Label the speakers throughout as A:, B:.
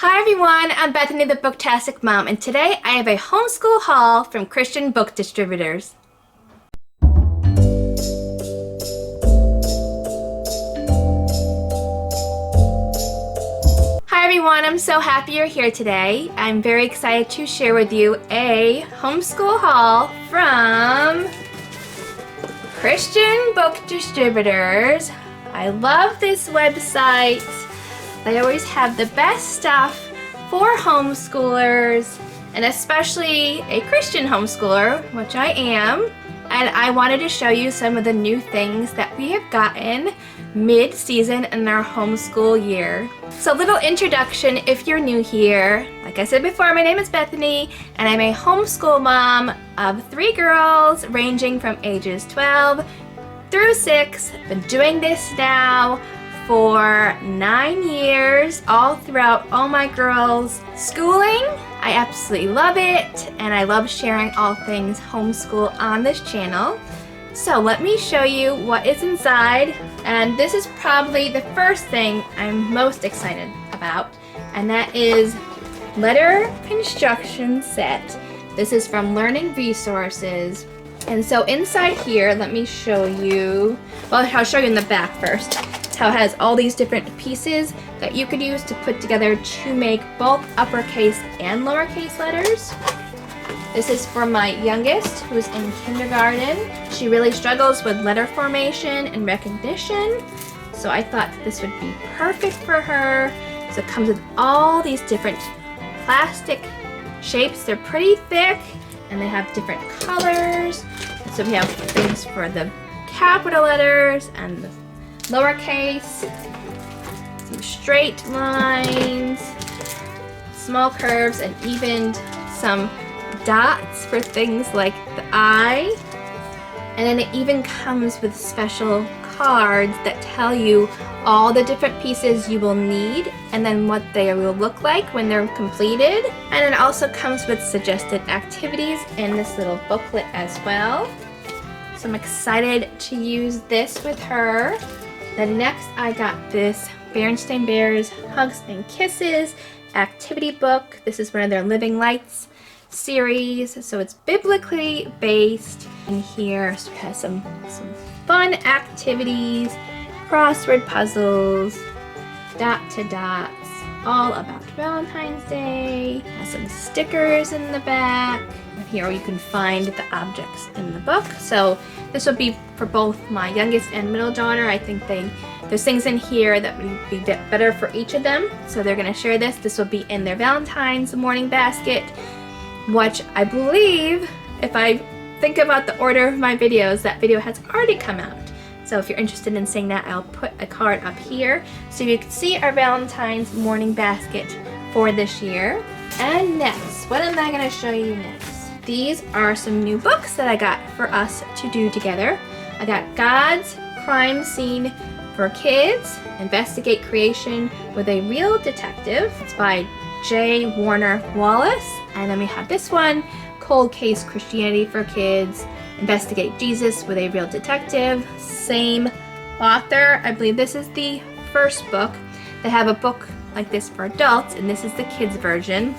A: Hi everyone, I'm Bethany the Booktastic Mom, and today I have a homeschool haul from Christian book distributors. Hi everyone, I'm so happy you're here today. I'm very excited to share with you a homeschool haul from Christian book distributors. I love this website. They always have the best stuff for homeschoolers, and especially a Christian homeschooler, which I am. And I wanted to show you some of the new things that we have gotten mid-season in our homeschool year. So little introduction if you're new here. Like I said before, my name is Bethany, and I'm a homeschool mom of 3 girls ranging from ages 12 through 6. I've been doing this now for 9 years, all throughout all my girls' schooling. I absolutely love it, and I love sharing all things homeschool on this channel. So let me show you what is inside, and this is probably the first thing I'm most excited about, and that is letter construction set. This is from Learning Resources. And so inside here, let me show you, well, I'll show you in the back first. How it has all these different pieces that you could use to put together to make both uppercase and lowercase letters. This is for my youngest, who's in kindergarten. She really struggles with letter formation and recognition, so I thought this would be perfect for her. So it comes with all these different plastic shapes. They're pretty thick, and they have different colors. So we have things for the capital letters and the lowercase, some straight lines, small curves, and even some dots for things like the I. And then it even comes with special cards that tell you all the different pieces you will need and then what they will look like when they're completed. And it also comes with suggested activities in this little booklet as well. So I'm excited to use this with her. Then next I got this Berenstain Bears Hugs and Kisses activity book. This is one of their Living Lights series, so it's biblically based. And here so it has some fun activities, crossword puzzles, dot to dots, all about Valentine's Day. Has some stickers in the back. And here you can find the objects in the book. So this will be for both my youngest and middle daughter. I think there's things in here that would be better for each of them. So they're going to share this. This will be in their Valentine's morning basket, which I believe, if I think about the order of my videos, that video has already come out. So if you're interested in seeing that, I'll put a card up here so you can see our Valentine's morning basket for this year. And next, what am I going to show you next? These are some new books that I got for us to do together. I got God's Crime Scene for Kids, Investigate Creation with a Real Detective. It's by J. Warner Wallace. And then we have this one, Cold Case Christianity for Kids, Investigate Jesus with a Real Detective. Same author. I believe this is the first book. They have a book like this for adults, and this is the kids version.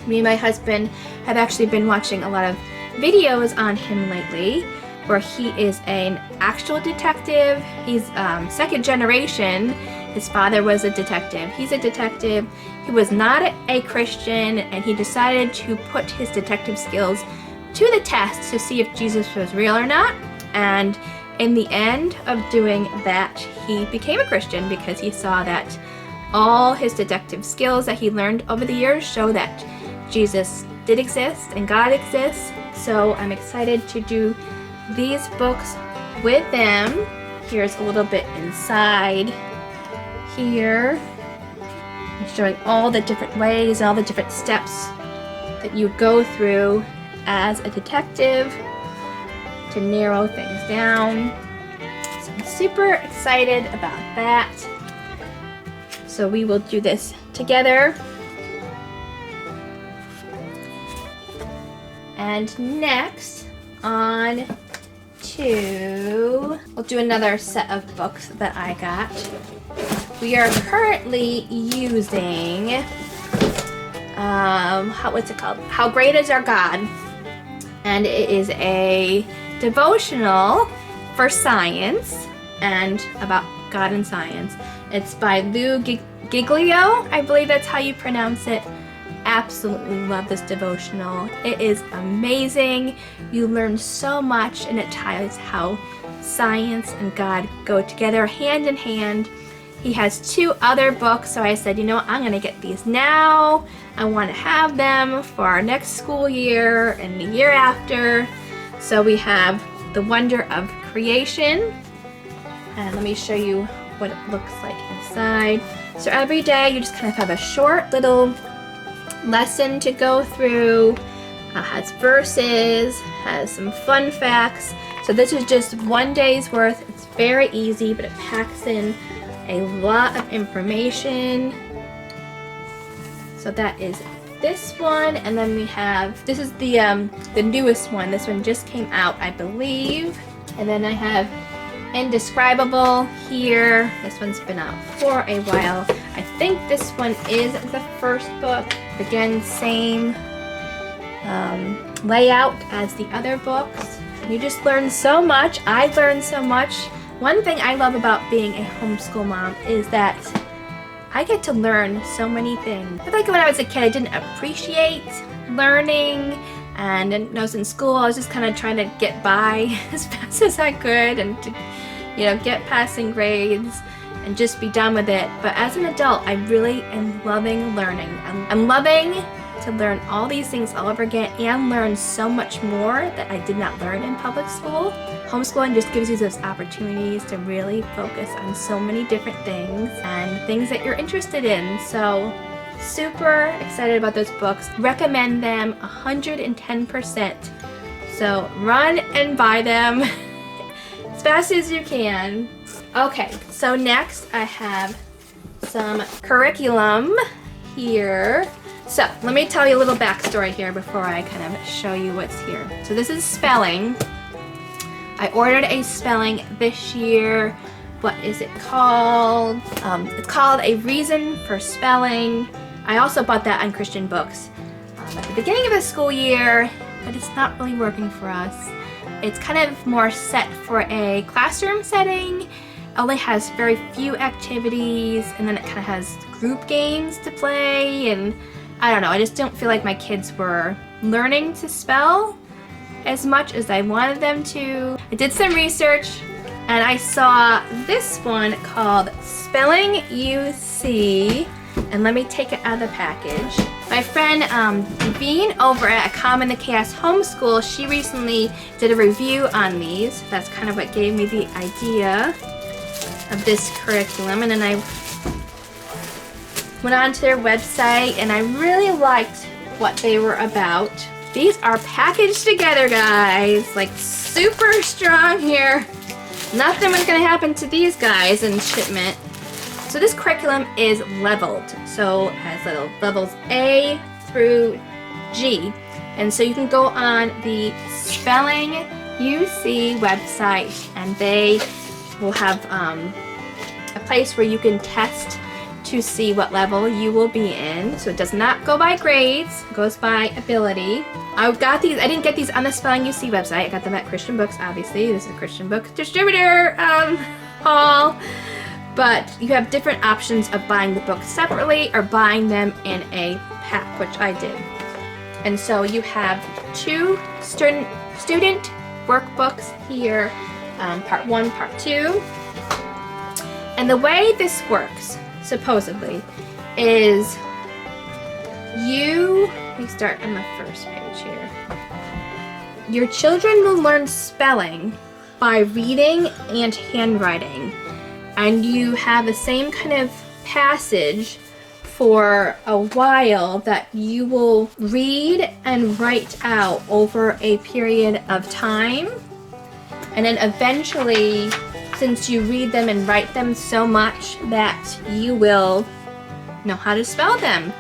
A: Me and my husband have actually been watching a lot of videos on him lately, where he is an actual detective. He's second generation. His father was a detective. He's a detective. He was not a Christian, and he decided to put his detective skills to the test to see if Jesus was real or not. And in the end of doing that, he became a Christian because he saw that all his detective skills that he learned over the years show that Jesus did exist and God exists. So I'm excited to do these books with them. Here's a little bit inside here. It's showing all the different ways, all the different steps that you go through as a detective to narrow things down. So I'm super excited about that. So we will do this together. And next on to, we'll do another set of books that I got. We are currently using what's it called? How Great Is Our God? And it is a devotional for science and about God and science. It's by Lou Giglio, I believe that's how you pronounce it. Absolutely love this devotional. It is amazing. You learn so much, and it tells how science and God go together hand in hand. He has 2 other books, so I said, you know what, I'm gonna get these now. I want to have them for our next school year and the year after. So we have The Wonder of Creation, and let me show you what it looks like inside. So every day you just kind of have a short little lesson to go through. Has verses, has some fun facts. So this is just 1 day's worth. It's very easy, but it packs in a lot of information. So that is this one, and then we have, this is the newest one. This one just came out, I believe. And then I have Indescribable here. This one's been out for a while. I think this one is the first book. Again, same layout as the other books. You just learn so much. I learned so much. One thing I love about being a homeschool mom is that I get to learn so many things. I feel like when I was a kid, I didn't appreciate learning, and when I was in school, I was just kind of trying to get by as fast as I could and to, you know, get passing grades and just be done with it. But as an adult, I really am loving learning. I'm loving to learn all these things all over again and learn so much more that I did not learn in public school. Homeschooling just gives you those opportunities to really focus on so many different things and things that you're interested in. So super excited about those books. Recommend them 110%. So run and buy them as fast as you can. Okay, so next I have some curriculum here. So let me tell you a little backstory here before I kind of show you what's here. So this is spelling. I ordered a spelling this year. What is it called? It's called A Reason for Spelling. I also bought that on Christian Books at the beginning of the school year, but it's not really working for us. It's kind of more set for a classroom setting. Only has very few activities, and then it kind of has group games to play, and I don't know, I just don't feel like my kids were learning to spell as much as I wanted them to. I did some research and I saw this one called Spelling UC, and let me take it out of the package. My friend Devine over at Calm in the Chaos Homeschool, she recently did a review on these. That's kind of what gave me the idea of this curriculum, and then I went onto their website and I really liked what they were about. These are packaged together, guys, like super strong here. Nothing was gonna happen to these guys in shipment. So this curriculum is leveled, so it has little levels A through G, and so you can go on the Spelling UC website and they will have a place where you can test to see what level you will be in. So it does not go by grades, it goes by ability. I got these, I didn't get these on the Spelling UC website. I got them at Christian Books, obviously. This is a Christian Book distributor haul. But you have different options of buying the books separately or buying them in a pack, which I did. And so you have 2 student workbooks here, part 1, part 2. And the way this works, supposedly, is let me start on the first page here. Your children will learn spelling by reading and handwriting. And you have the same kind of passage for a while that you will read and write out over a period of time. And then eventually, since you read them and write them so much, that you will know how to spell them.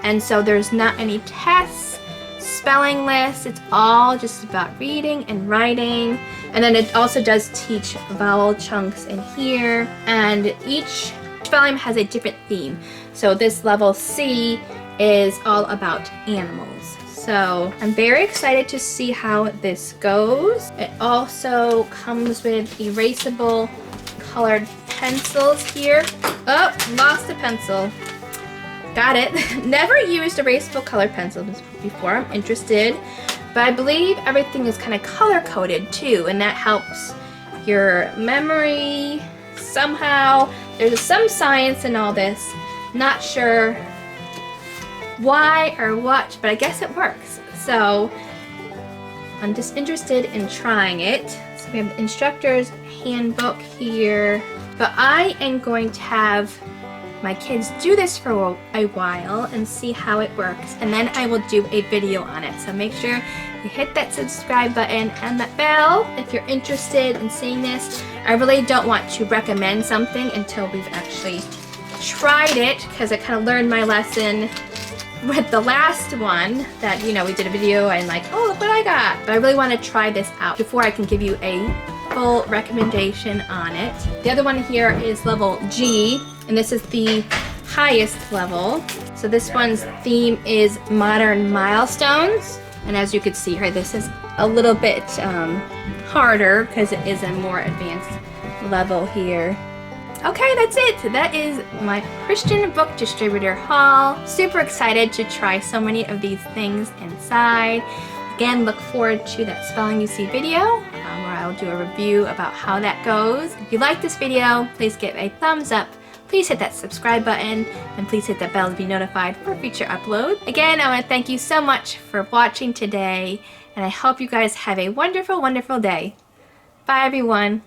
A: And so there's not any tests, spelling lists, it's all just about reading and writing. And then it also does teach vowel chunks in here, and each spelling has a different theme. So this level C is all about animals. So I'm very excited to see how this goes. It also comes with erasable colored pencils here. Oh, lost a pencil. Got it. Never used erasable colored pencils before. I'm interested. But I believe everything is kind of color-coded too, and that helps your memory somehow. There's some science in all this. Not sure why or what, but I guess it works. So I'm just interested in trying it. So we have the instructor's handbook here. But I am going to have my kids do this for a while and see how it works, and then I will do a video on it. So make sure you hit that subscribe button and that bell if you're interested in seeing this. I really don't want to recommend something until we've actually tried it, because I kind of learned my lesson with the last one that, you know, we did a video and like, oh, look what I got. But I really want to try this out before I can give you a full recommendation on it. The other one here is level G, and this is the highest level. So this one's theme is modern milestones. And as you can see here, this is a little bit harder because it is a more advanced level here. Okay, that's it. That is my Christian book distributor haul. Super excited to try so many of these things inside. Again, look forward to that Spelling You See video where I'll do a review about how that goes. If you like this video, please give a thumbs up. Please hit that subscribe button, and please hit that bell to be notified for future uploads. Again, I want to thank you so much for watching today, and I hope you guys have a wonderful, wonderful day. Bye, everyone.